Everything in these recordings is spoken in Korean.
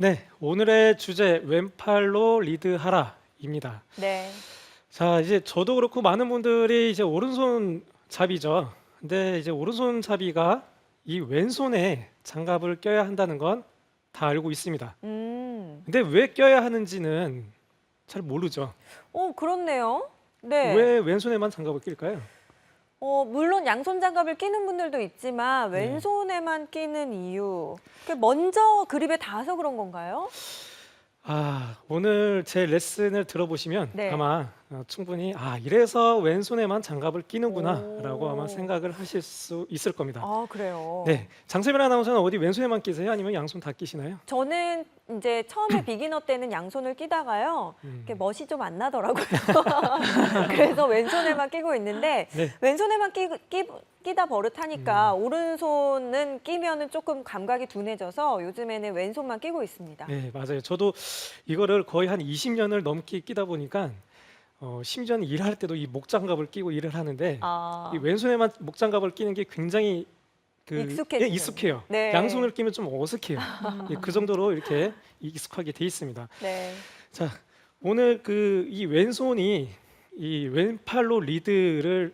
네, 오늘의 주제 왼팔로 리드하라입니다. 네. 자, 이제 저도 그렇고 많은 분들이 이제 오른손 잡이죠. 근데 이제 오른손 잡이가 이 왼손에 장갑을 껴야 한다는 건 다 알고 있습니다. 근데 왜 껴야 하는지는 잘 모르죠. 그렇네요. 네. 왜 왼손에만 장갑을 낄까요? 물론 양손 장갑을 끼는 분들도 있지만 네. 왼손에만 끼는 이유. 먼저 그립에 닿아서 그런 건가요? 오늘 제 레슨을 들어보시면 네. 아마 충분히 이래서 왼손에만 장갑을 끼는구나라고 오. 아마 생각을 하실 수 있을 겁니다. 그래요. 네, 장세별 아나운서는 어디 왼손에만 끼세요? 아니면 양손 다 끼시나요? 저는 이제 처음에 비기너 때는 양손을 끼다가요. 이렇게 멋이 좀 안 나더라고요. 그래서 왼손에만 끼고 있는데 네. 왼손에만 끼다 버릇하니까 오른손은 끼면은 조금 감각이 둔해져서 요즘에는 왼손만 끼고 있습니다. 네, 맞아요. 저도 이거를 거의 한 20년을 넘게 끼다 보니까 심지어는 일할 때도 이 목장갑을 끼고 일을 하는데 이 왼손에만 목장갑을 끼는 게 굉장히 익숙해지죠. 익숙해요. 네. 양손을 끼면 좀 어색해요. 그 정도로 이렇게 익숙하게 돼 있습니다. 네. 자, 오늘 이 왼손이 이 왼팔로 리드를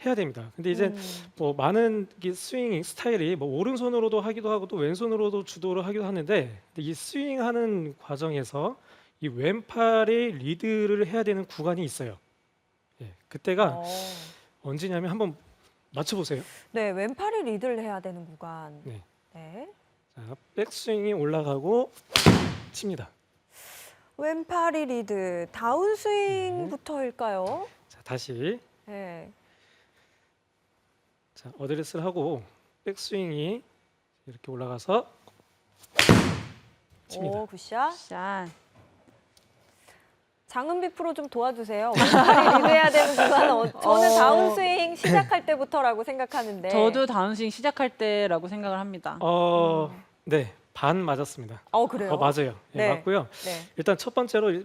해야 됩니다. 근데 이제 뭐 많은 스윙 스타일이 뭐 오른손으로도 하기도 하고 또 왼손으로도 주도를 하기도 하는데 근데 이 스윙하는 과정에서 이 왼팔이 리드를 해야 되는 구간이 있어요. 예, 그때가 언제냐면 한번 맞춰보세요. 네, 왼팔이 리드를 해야 되는 구간. 네. 네. 자, 백스윙이 올라가고 칩니다. 왼팔이 리드, 다운스윙부터일까요? 자, 다시 네. 자, 어드레스를 하고 백스윙이 이렇게 올라가서 칩니다. 오, 굿샷. 샷. 장은비 프로 좀 도와주세요. 왼팔이 리드해야 되는 구간. 저는 다운스윙 시작할 때부터라고 생각하는데. 저도 다운스윙 시작할 때라고 생각을 합니다. 네, 반 맞았습니다. 그래요? 맞아요. 예, 네. 맞고요. 네. 일단 첫 번째로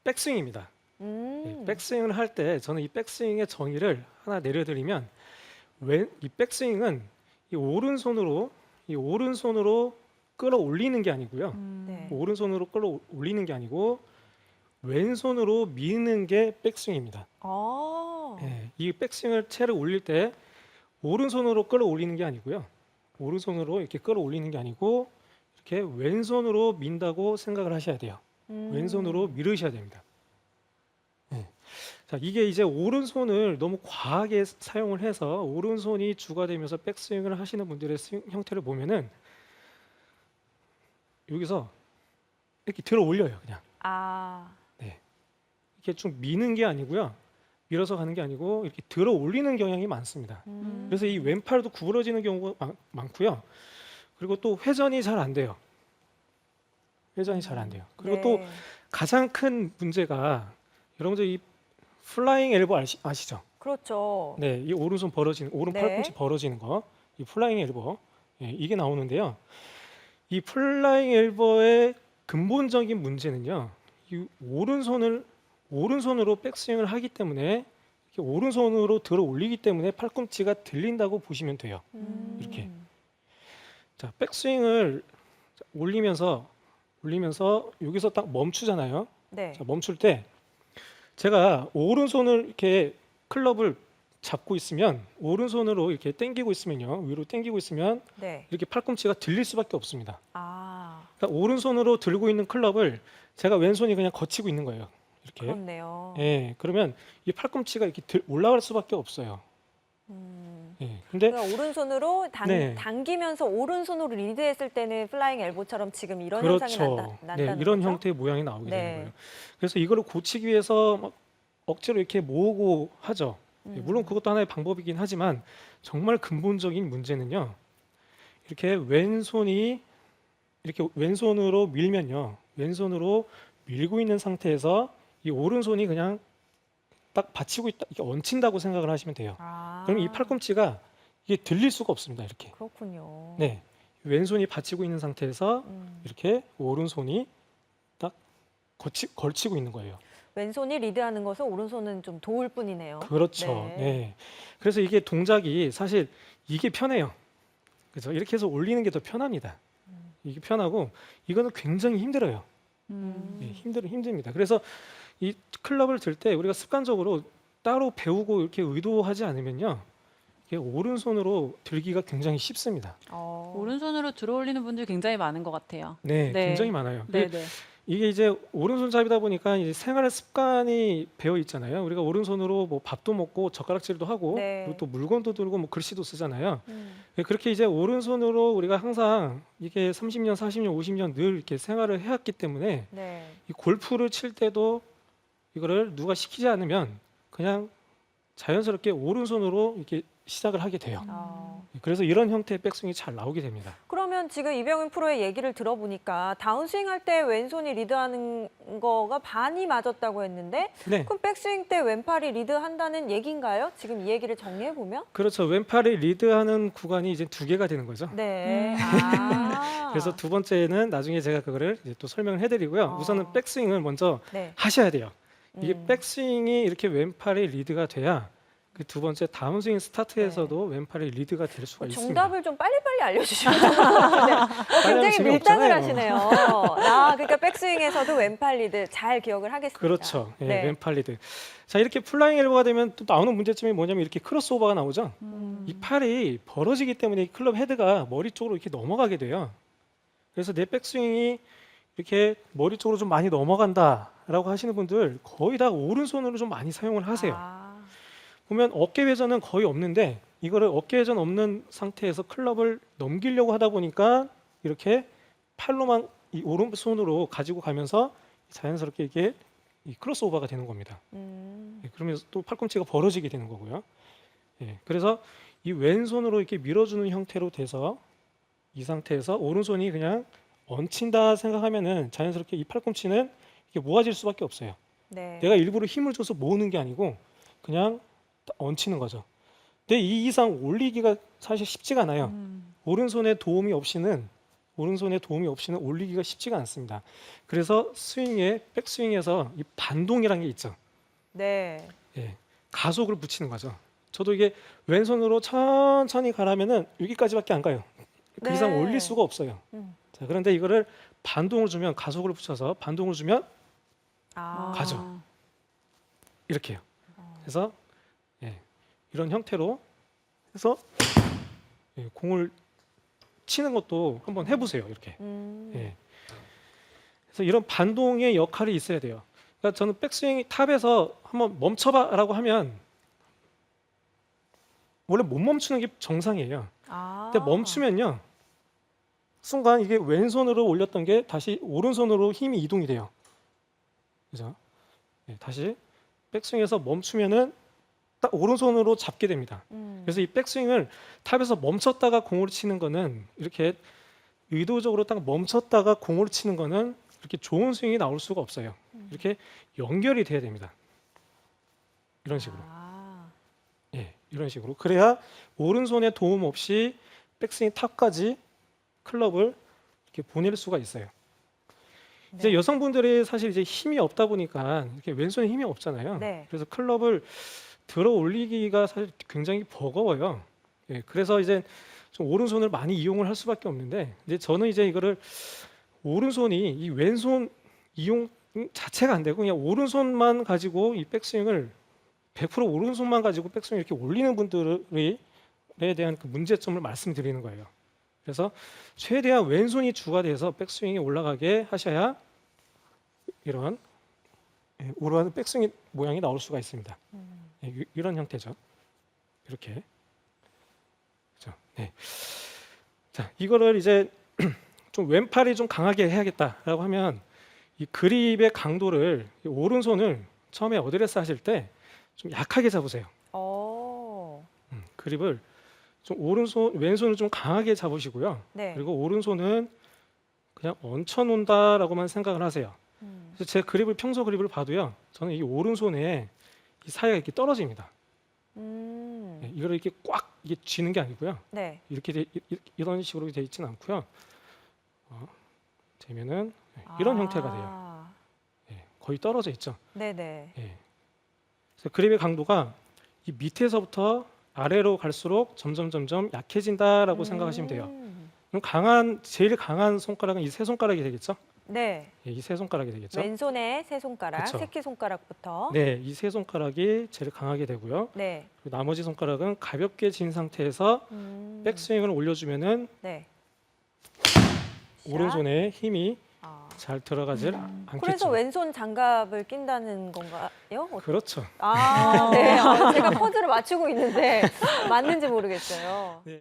백스윙입니다. 예, 백스윙을 할 때 저는 이 백스윙의 정의를 하나 내려드리면 이 백스윙은 이 오른손으로 끌어올리는 게 아니고요. 네. 오른손으로 끌어올리는 게 아니고 왼손으로 미는 게 백스윙입니다. 예, 이 백스윙을 채를 올릴 때 오른손으로 끌어올리는 게 아니고요. 오른손으로 이렇게 끌어올리는 게 아니고 이렇게 왼손으로 민다고 생각을 하셔야 돼요. 왼손으로 밀으셔야 됩니다. 예. 자, 이게 이제 오른손을 너무 과하게 사용을 해서 오른손이 주가 되면서 백스윙을 하시는 분들의 스윙 형태를 보면은 여기서 이렇게 들어 올려요, 그냥. 이렇게 좀 미는 게 아니고요. 밀어서 가는 게 아니고 이렇게 들어 올리는 경향이 많습니다. 그래서 이 왼팔도 구부러지는 경우가 많고요. 그리고 또 회전이 잘 안 돼요. 회전이 잘 안 돼요. 그리고 네. 또 가장 큰 문제가 여러분들 이 플라잉 엘보 아시죠? 그렇죠. 네, 이 오른손 벌어지는 오른 네. 팔꿈치 벌어지는 거, 이 플라잉 엘보, 예, 이게 나오는데요. 이 플라잉 엘보의 근본적인 문제는요. 이 오른손으로 백스윙을 하기 때문에 이렇게 오른손으로 들어 올리기 때문에 팔꿈치가 들린다고 보시면 돼요. 이렇게. 자, 백스윙을 올리면서 여기서 딱 멈추잖아요. 네. 자, 멈출 때 제가 오른손을 이렇게 클럽을 잡고 있으면 오른손으로 이렇게 당기고 있으면요. 위로 당기고 있으면 네. 이렇게 팔꿈치가 들릴 수밖에 없습니다. 그러니까 오른손으로 들고 있는 클럽을 제가 왼손이 그냥 거치고 있는 거예요. 이렇게. 그렇네요. 예, 그러면 이 팔꿈치가 이렇게 올라갈 수밖에 없어요. 예, 근데 그러니까 오른손으로 네. 당기면서 오른손으로 리드했을 때는 플라잉 엘보처럼 지금 이런 현상이 그렇죠. 난다는 네, 이런 거죠? 형태의 모양이 나오게 네. 되는 거예요. 그래서 이거를 고치기 위해서 막 억지로 이렇게 모으고 하죠. 예, 물론 그것도 하나의 방법이긴 하지만 정말 근본적인 문제는요. 이렇게 왼손으로 밀면요. 왼손으로 밀고 있는 상태에서 이 오른손이 그냥 딱 받치고 있다, 이렇게 얹힌다고 생각을 하시면 돼요. 그럼 이 팔꿈치가 이게 들릴 수가 없습니다. 이렇게. 그렇군요. 네, 왼손이 받치고 있는 상태에서 이렇게 오른손이 딱 걸치고 있는 거예요. 왼손이 리드하는 것은 오른손은 좀 도울 뿐이네요. 그렇죠. 네. 네. 그래서 이게 동작이 사실 이게 편해요. 그래서 이렇게 해서 올리는 게 더 편합니다. 이게 편하고 이거는 굉장히 힘들어요. 예, 힘듭니다. 그래서 이 클럽을 들 때 우리가 습관적으로 따로 배우고 이렇게 의도하지 않으면요, 이게 오른손으로 들기가 굉장히 쉽습니다. 오른손으로 들어올리는 분들이 굉장히 많은 것 같아요. 네, 네. 굉장히 많아요. 네, 네. 이게 이제 오른손잡이다 보니까 이제 생활 습관이 배어 있잖아요. 우리가 오른손으로 뭐 밥도 먹고 젓가락질도 하고 네. 그리고 또 물건도 들고 뭐 글씨도 쓰잖아요. 음. 네, 그렇게 이제 오른손으로 우리가 항상 이게 30년, 40년, 50년 늘 이렇게 생활을 해왔기 때문에 네. 이 골프를 칠 때도 이거를 누가 시키지 않으면 그냥 자연스럽게 오른손으로 이렇게 시작을 하게 돼요. 그래서 이런 형태의 백스윙이 잘 나오게 됩니다. 그러면 지금 이병윤 프로의 얘기를 들어보니까 다운스윙 할 때 왼손이 리드하는 거가 반이 맞았다고 했는데 네, 그럼 백스윙 때 왼팔이 리드한다는 얘기인가요? 지금 이 얘기를 정리해 보면? 그렇죠. 왼팔이 리드하는 구간이 이제 두 개가 되는 거죠. 네. 아. 그래서 두 번째는 나중에 제가 그거를 이제 또 설명을 해드리고요. 우선은 백스윙을 먼저 네. 하셔야 돼요. 이게 음. 백스윙이 이렇게 왼팔이 리드가 돼야 그 두 번째 다운스윙 스타트에서도 왼팔이 리드가 될 수가 있습니다. 정답을 좀 빨리빨리 알려주시면 좋을 것 같은데 굉장히 재미없잖아요. 밀당을 하시네요. 그러니까 백스윙에서도 왼팔 리드 잘 기억을 하겠습니다. 그렇죠. 예, 네. 왼팔 리드. 자, 이렇게 플라잉 엘보가 되면 또 나오는 문제점이 뭐냐면 이렇게 크로스오버가 나오죠. 이 팔이 벌어지기 때문에 이 클럽 헤드가 머리 쪽으로 이렇게 넘어가게 돼요. 그래서 내 백스윙이 이렇게 머리 쪽으로 좀 많이 넘어간다라고 하시는 분들 거의 다 오른손으로 좀 많이 사용을 하세요. 아. 보면 어깨 회전은 거의 없는데 이거를 어깨 회전 없는 상태에서 클럽을 넘기려고 하다 보니까 이렇게 팔로만 이 오른손으로 가지고 가면서 자연스럽게 이게 이 크로스오버가 되는 겁니다. 예, 그러면서 또 팔꿈치가 벌어지게 되는 거고요. 예, 그래서 이 왼손으로 이렇게 밀어주는 형태로 돼서 이 상태에서 오른손이 그냥 얹힌다 생각하면은 자연스럽게 이 팔꿈치는 이렇게 모아질 수밖에 없어요. 네. 내가 일부러 힘을 줘서 모으는 게 아니고 그냥 얹히는 거죠. 근데 이 이상 올리기가 사실 쉽지가 않아요. 오른손의 도움이 없이는 올리기가 쉽지가 않습니다. 그래서 스윙에 백스윙에서 이 반동이라는 게 있죠. 네. 예, 가속을 붙이는 거죠. 저도 이게 왼손으로 천천히 가라면은 여기까지밖에 안 가요. 그 네. 이상 올릴 수가 없어요. 자, 그런데 이거를 반동을 주면 가속을 붙여서 반동을 주면 아. 가죠. 이렇게요. 그래서 예, 이런 형태로 해서 예, 공을 치는 것도 한번 해보세요. 이렇게. 예. 그래서 이런 반동의 역할이 있어야 돼요. 그러니까 저는 백스윙 탑에서 한번 멈춰봐라고 하면 원래 못 멈추는 게 정상이에요. 아. 근데 멈추면요, 순간 이게 왼손으로 올렸던 게 다시 오른손으로 힘이 이동이 돼요. 그죠? 예, 다시 백스윙에서 멈추면은 딱 오른손으로 잡게 됩니다. 그래서 이 백스윙을 탑에서 멈췄다가 공으로 치는 거는 이렇게 의도적으로 딱 멈췄다가 공으로 치는 거는 이렇게 좋은 스윙이 나올 수가 없어요. 이렇게 연결이 돼야 됩니다. 이런 식으로. 아. 예, 이런 식으로. 그래야 오른손의 도움 없이 백스윙 탑까지 클럽을 이렇게 보낼 수가 있어요. 이제 네. 여성분들이 사실 이제 힘이 없다 보니까 이렇게 왼손에 힘이 없잖아요. 네. 그래서 클럽을 들어 올리기가 사실 굉장히 버거워요. 예, 그래서 이제 좀 오른손을 많이 이용을 할 수밖에 없는데 이제 저는 이제 이거를 오른손이 이 왼손 이용 자체가 안 되고 그냥 오른손만 가지고 이 백스윙을 100% 오른손만 가지고 백스윙 이렇게 올리는 분들에 대한 그 문제점을 말씀드리는 거예요. 그래서 최대한 왼손이 주가 돼서 백스윙이 올라가게 하셔야 이런 오르는 백스윙 모양이 나올 수가 있습니다. 예, 이런 형태죠. 이렇게. 그렇죠. 네. 자, 이거를 이제 좀 왼팔이 좀 강하게 해야겠다라고 하면 이 그립의 강도를 이 오른손을 처음에 어드레스 하실 때 좀 약하게 잡으세요. 그립을 좀 왼손을 좀 강하게 잡으시고요. 네. 그리고 오른손은 그냥 얹혀 놓는다라고만 생각을 하세요. 그래서 제 그립을 평소 그립을 봐도요, 저는 이 오른손에 이 사이가 이렇게 떨어집니다. 네, 이걸 이렇게 꽉 이게 쥐는 게 아니고요. 네. 이렇게 이런 식으로 돼 있지는 않고요. 되면은 이런 형태가 돼요. 예, 거의 떨어져 있죠. 네네. 예. 그래서 그립의 강도가 이 밑에서부터 아래로 갈수록 점점 약해진다라고 생각하시면 돼요. 그럼 제일 강한 손가락은 이 세 손가락이 되겠죠? 네. 예, 이 세 손가락이 되겠죠? 왼손의 세 손가락, 그쵸. 새끼 손가락부터. 네, 이 세 손가락이 제일 강하게 되고요. 네. 그리고 나머지 손가락은 가볍게 진 상태에서 백스윙을 올려주면은 네. 오른손에 힘이 아. 잘 들어가질 않겠죠. 그래서 왼손 장갑을 낀다는 건가요? 그렇죠. 아, 네. 제가 퍼즐을 맞추고 있는데 맞는지 모르겠어요. 네.